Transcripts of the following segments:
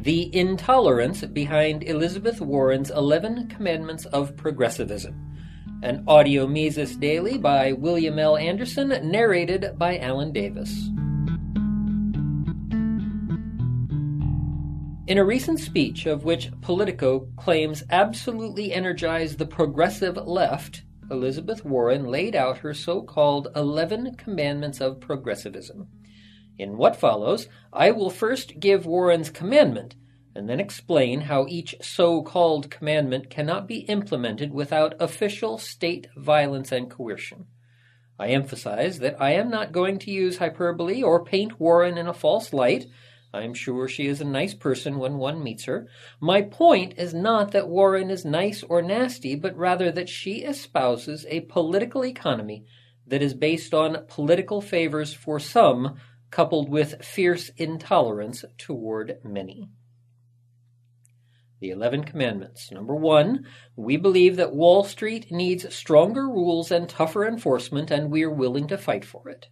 The Intolerance Behind Elizabeth Warren's 11 Commandments of Progressivism. An audio Mises Daily by William L. Anderson, narrated by Alan Davis. In a recent speech, of which Politico claims absolutely energized the progressive left, Elizabeth Warren laid out her so-called 11 Commandments of Progressivism. In what follows, I will first give Warren's commandment, and then explain how each so-called commandment cannot be implemented without official state violence and coercion. I emphasize that I am not going to use hyperbole or paint Warren in a false light. I am sure she is a nice person when one meets her. My point is not that Warren is nice or nasty, but rather that she espouses a political economy that is based on political favors for some, coupled with fierce intolerance toward many. The 11 Commandments. Number 1, we believe that Wall Street needs stronger rules and tougher enforcement, and we are willing to fight for it.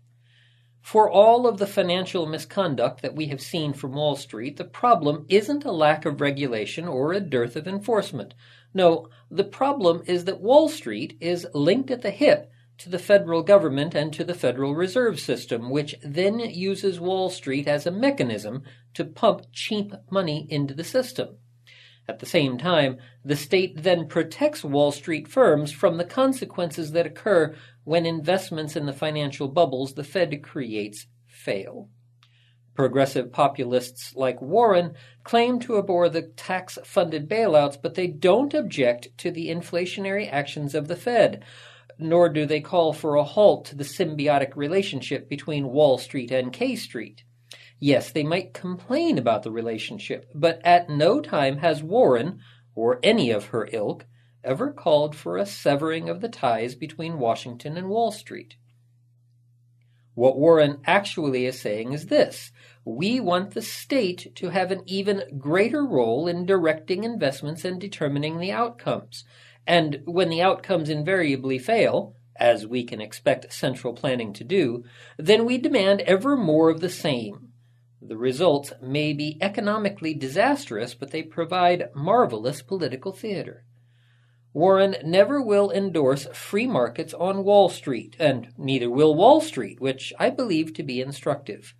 For all of the financial misconduct that we have seen from Wall Street, the problem isn't a lack of regulation or a dearth of enforcement. No, the problem is that Wall Street is linked at the hip to the federal government and to the Federal Reserve System, which then uses Wall Street as a mechanism to pump cheap money into the system. At the same time, the state then protects Wall Street firms from the consequences that occur when investments in the financial bubbles the Fed creates fail. Progressive populists like Warren claim to abhor the tax-funded bailouts, but they don't object to the inflationary actions of the Fed, nor do they call for a halt to the symbiotic relationship between Wall Street and K Street. Yes, they might complain about the relationship, but at no time has Warren, or any of her ilk, ever called for a severing of the ties between Washington and Wall Street. What Warren actually is saying is this: we want the state to have an even greater role in directing investments and determining the outcomes. And when the outcomes invariably fail, as we can expect central planning to do, then we demand ever more of the same. The results may be economically disastrous, but they provide marvelous political theater. Warren never will endorse free markets on Wall Street, and neither will Wall Street, which I believe to be instructive.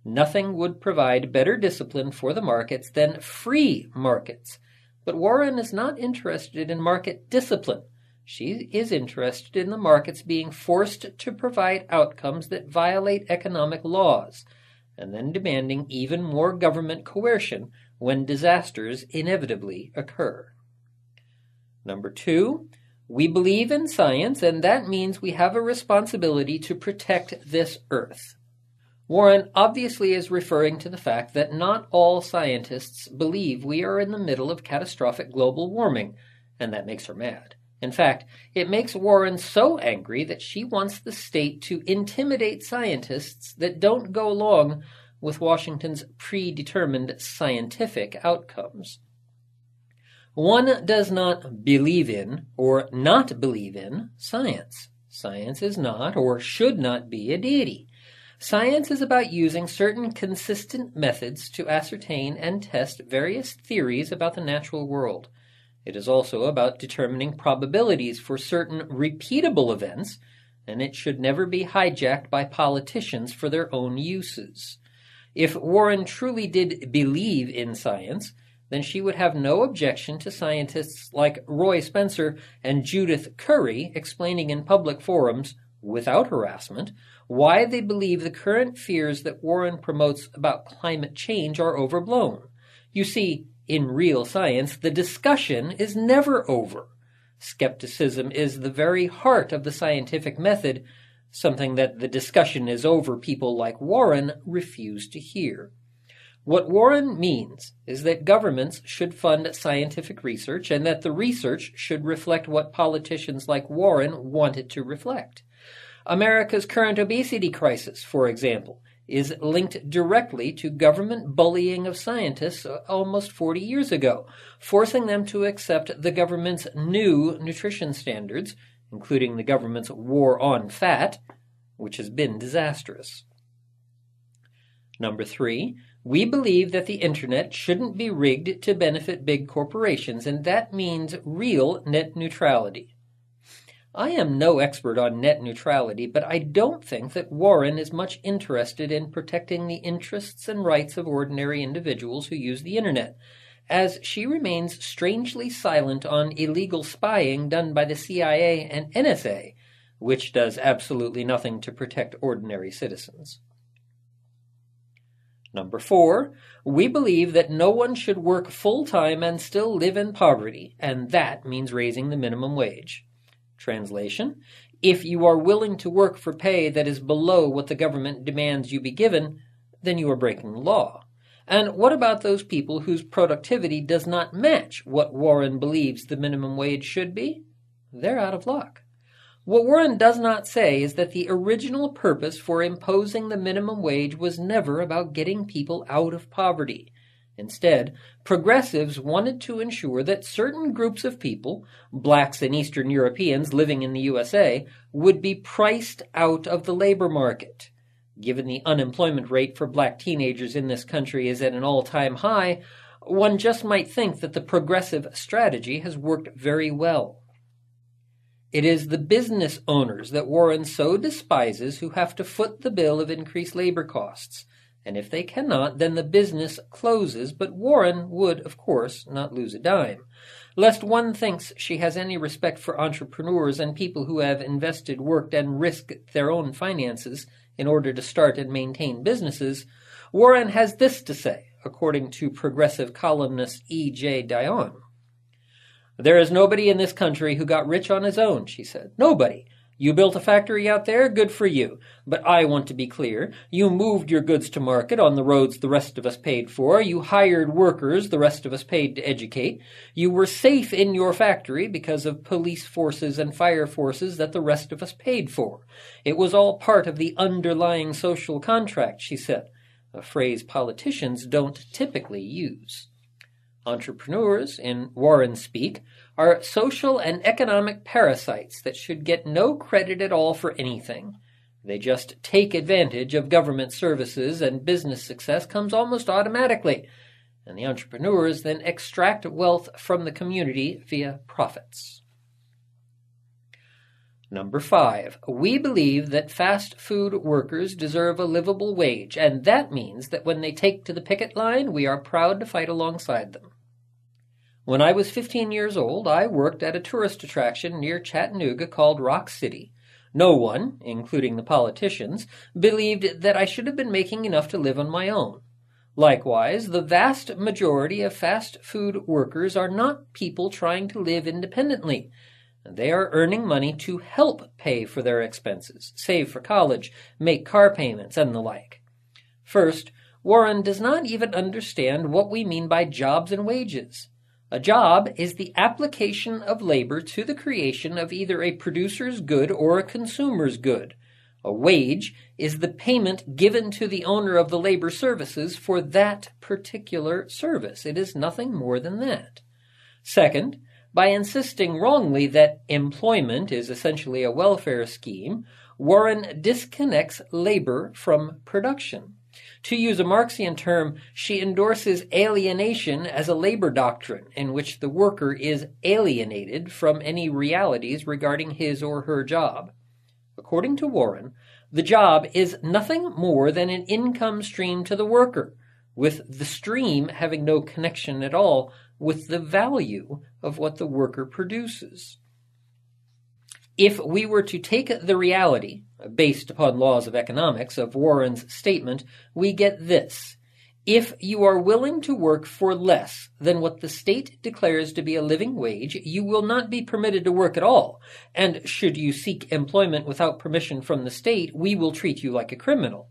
Nothing would provide better discipline for the markets than free markets. But Warren is not interested in market discipline. She is interested in the markets being forced to provide outcomes that violate economic laws, and then demanding even more government coercion when disasters inevitably occur. Number 2, we believe in science, and that means we have a responsibility to protect this earth. Warren obviously is referring to the fact that not all scientists believe we are in the middle of catastrophic global warming, and that makes her mad. In fact, it makes Warren so angry that she wants the state to intimidate scientists that don't go along with Washington's predetermined scientific outcomes. One does not believe in or not believe in science. Science is not or should not be a deity. Science is about using certain consistent methods to ascertain and test various theories about the natural world. It is also about determining probabilities for certain repeatable events, and it should never be hijacked by politicians for their own uses. If Warren truly did believe in science, then she would have no objection to scientists like Roy Spencer and Judith Curry explaining in public forums, without harassment, why they believe the current fears that Warren promotes about climate change are overblown. You see, in real science, the discussion is never over. Skepticism is the very heart of the scientific method, something that the discussion is over people like Warren refuse to hear. What Warren means is that governments should fund scientific research and that the research should reflect what politicians like Warren want it to reflect. America's current obesity crisis, for example, is linked directly to government bullying of scientists almost 40 years ago, forcing them to accept the government's new nutrition standards, including the government's war on fat, which has been disastrous. Number 3, We believe that the internet shouldn't be rigged to benefit big corporations, and that means real net neutrality. I am no expert on net neutrality, but I don't think that Warren is much interested in protecting the interests and rights of ordinary individuals who use the internet, as she remains strangely silent on illegal spying done by the CIA and NSA, which does absolutely nothing to protect ordinary citizens. Number 4, we believe that no one should work full-time and still live in poverty, and that means raising the minimum wage. Translation: if you are willing to work for pay that is below what the government demands you be given, then you are breaking the law. And what about those people whose productivity does not match what Warren believes the minimum wage should be? They're out of luck. What Warren does not say is that the original purpose for imposing the minimum wage was never about getting people out of poverty. Instead, progressives wanted to ensure that certain groups of people, blacks and Eastern Europeans living in the USA, would be priced out of the labor market. Given the unemployment rate for black teenagers in this country is at an all-time high, one just might think that the progressive strategy has worked very well. It is the business owners that Warren so despises who have to foot the bill of increased labor costs. And if they cannot, then the business closes, but Warren would, of course, not lose a dime. Lest one thinks she has any respect for entrepreneurs and people who have invested, worked, and risked their own finances in order to start and maintain businesses, Warren has this to say, according to progressive columnist E.J. Dionne. "There is nobody in this country who got rich on his own," she said. "Nobody. You built a factory out there, good for you. But I want to be clear. You moved your goods to market on the roads the rest of us paid for. You hired workers the rest of us paid to educate. You were safe in your factory because of police forces and fire forces that the rest of us paid for. It was all part of the underlying social contract," she said, a phrase politicians don't typically use. Entrepreneurs, in Warren speak, are social and economic parasites that should get no credit at all for anything. They just take advantage of government services, and business success comes almost automatically, and the entrepreneurs then extract wealth from the community via profits. Number 5, we believe that fast food workers deserve a livable wage, and that means that when they take to the picket line, we are proud to fight alongside them. When I was 15 years old, I worked at a tourist attraction near Chattanooga called Rock City. No one, including the politicians, believed that I should have been making enough to live on my own. Likewise, the vast majority of fast food workers are not people trying to live independently. They are earning money to help pay for their expenses, save for college, make car payments, and the like. First, Warren does not even understand what we mean by jobs and wages. A job is the application of labor to the creation of either a producer's good or a consumer's good. A wage is the payment given to the owner of the labor services for that particular service. It is nothing more than that. Second, by insisting wrongly that employment is essentially a welfare scheme, Warren disconnects labor from production. To use a Marxian term, she endorses alienation as a labor doctrine in which the worker is alienated from any realities regarding his or her job. According to Warren, the job is nothing more than an income stream to the worker, with the stream having no connection at all with the value of what the worker produces. If we were to take the reality, based upon laws of economics, of Warren's statement, we get this. If you are willing to work for less than what the state declares to be a living wage, you will not be permitted to work at all, and should you seek employment without permission from the state, we will treat you like a criminal.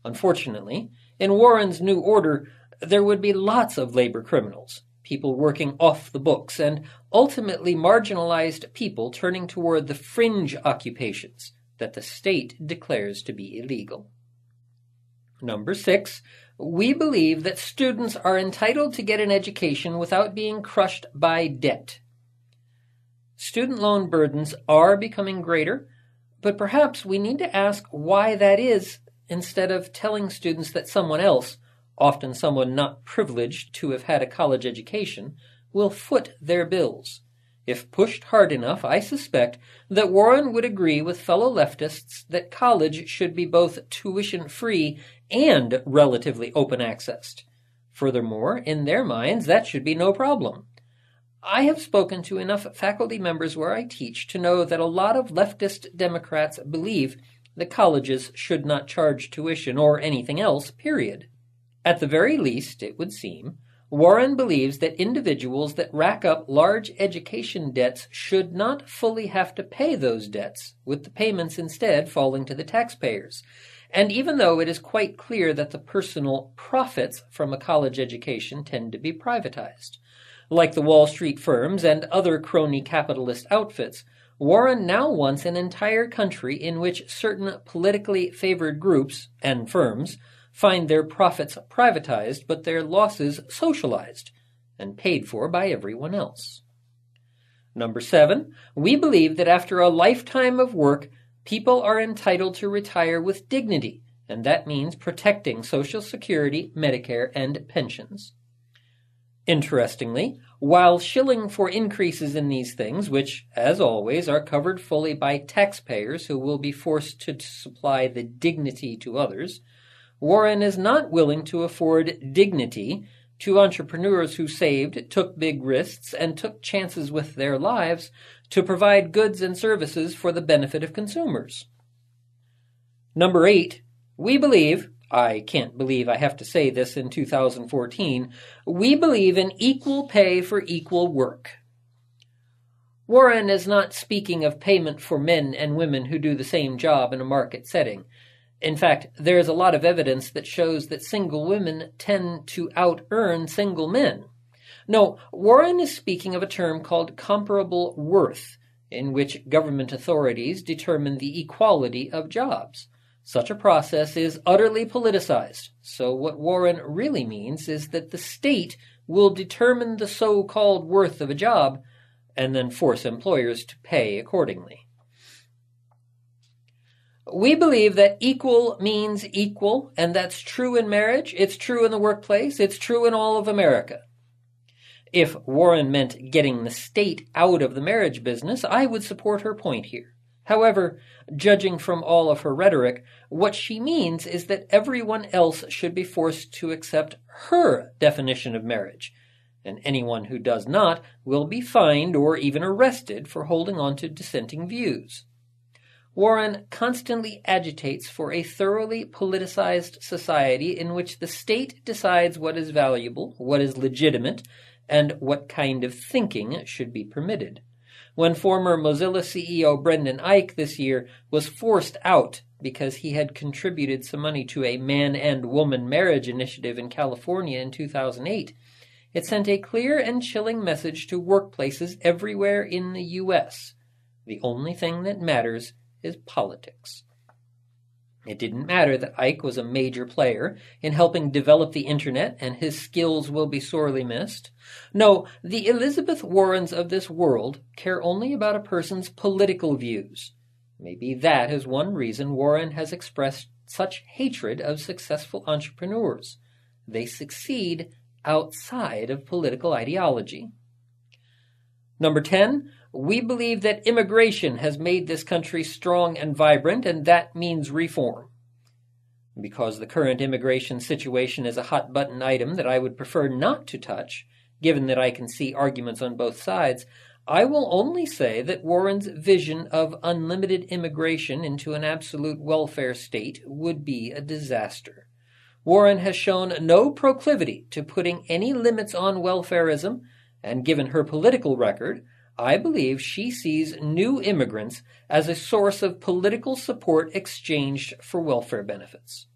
Unfortunately, in Warren's new order, there would be lots of labor criminals, people working off the books, and ultimately marginalized people turning toward the fringe occupations that the state declares to be illegal. Number 6, we believe that students are entitled to get an education without being crushed by debt. Student loan burdens are becoming greater, but perhaps we need to ask why that is instead of telling students that someone else, often someone not privileged to have had a college education, will foot their bills. If pushed hard enough, I suspect that Warren would agree with fellow leftists that college should be both tuition-free and relatively open-accessed. Furthermore, in their minds, that should be no problem. I have spoken to enough faculty members where I teach to know that a lot of leftist Democrats believe that colleges should not charge tuition or anything else, period. At the very least, it would seem, Warren believes that individuals that rack up large education debts should not fully have to pay those debts, with the payments instead falling to the taxpayers. And even though it is quite clear that the personal profits from a college education tend to be privatized, like the Wall Street firms and other crony capitalist outfits, Warren now wants an entire country in which certain politically favored groups and firms find their profits privatized but their losses socialized and paid for by everyone else. Number 7, we believe that after a lifetime of work, people are entitled to retire with dignity, and that means protecting Social Security, Medicare, and pensions. Interestingly, while shilling for increases in these things, which, as always, are covered fully by taxpayers who will be forced to supply the dignity to others, Warren is not willing to afford dignity to entrepreneurs who saved, took big risks, and took chances with their lives to provide goods and services for the benefit of consumers. Number 8, we believe, I can't believe I have to say this in 2014, we believe in equal pay for equal work. Warren is not speaking of payment for men and women who do the same job in a market setting. In fact, there is a lot of evidence that shows that single women tend to out-earn single men. No, Warren is speaking of a term called comparable worth, in which government authorities determine the equality of jobs. Such a process is utterly politicized, so what Warren really means is that the state will determine the so-called worth of a job and then force employers to pay accordingly. We believe that equal means equal, and that's true in marriage, it's true in the workplace, it's true in all of America. If Warren meant getting the state out of the marriage business, I would support her point here. However, judging from all of her rhetoric, what she means is that everyone else should be forced to accept her definition of marriage, and anyone who does not will be fined or even arrested for holding on to dissenting views. Warren constantly agitates for a thoroughly politicized society in which the state decides what is valuable, what is legitimate, and what kind of thinking should be permitted. When former Mozilla CEO Brendan Eich this year was forced out because he had contributed some money to a man and woman marriage initiative in California in 2008, it sent a clear and chilling message to workplaces everywhere in the U.S. The only thing that matters is politics. It didn't matter that Ike was a major player in helping develop the internet and his skills will be sorely missed. No, the Elizabeth Warrens of this world care only about a person's political views. Maybe that is one reason Warren has expressed such hatred of successful entrepreneurs. They succeed outside of political ideology. Number 10, we believe that immigration has made this country strong and vibrant, and that means reform. Because the current immigration situation is a hot-button item that I would prefer not to touch, given that I can see arguments on both sides, I will only say that Warren's vision of unlimited immigration into an absolute welfare state would be a disaster. Warren has shown no proclivity to putting any limits on welfarism, and given her political record, I believe she sees new immigrants as a source of political support exchanged for welfare benefits.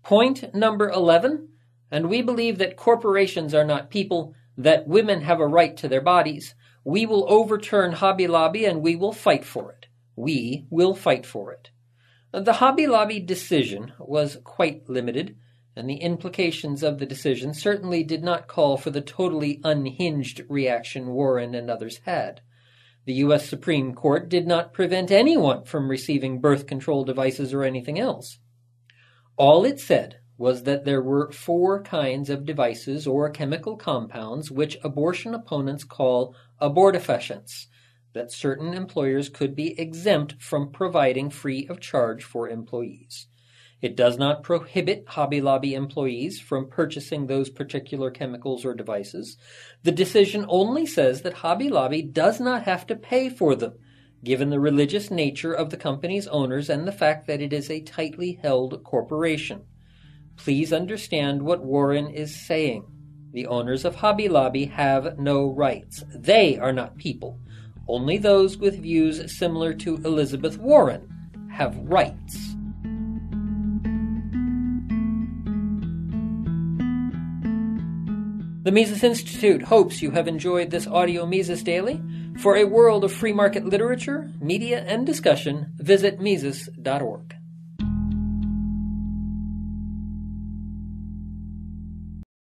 Point number 11, and we believe that corporations are not people, that women have a right to their bodies. We will overturn Hobby Lobby and we will fight for it. We will fight for it. The Hobby Lobby decision was quite limited, and the implications of the decision certainly did not call for the totally unhinged reaction Warren and others had. The U.S. Supreme Court did not prevent anyone from receiving birth control devices or anything else. All it said was that there were 4 kinds of devices or chemical compounds which abortion opponents call abortifacients, that certain employers could be exempt from providing free of charge for employees. It does not prohibit Hobby Lobby employees from purchasing those particular chemicals or devices. The decision only says that Hobby Lobby does not have to pay for them, given the religious nature of the company's owners and the fact that it is a tightly held corporation. Please understand what Warren is saying. The owners of Hobby Lobby have no rights. They are not people. Only those with views similar to Elizabeth Warren have rights. The Mises Institute hopes you have enjoyed this audio Mises Daily. For a world of free market literature, media, and discussion, visit Mises.org.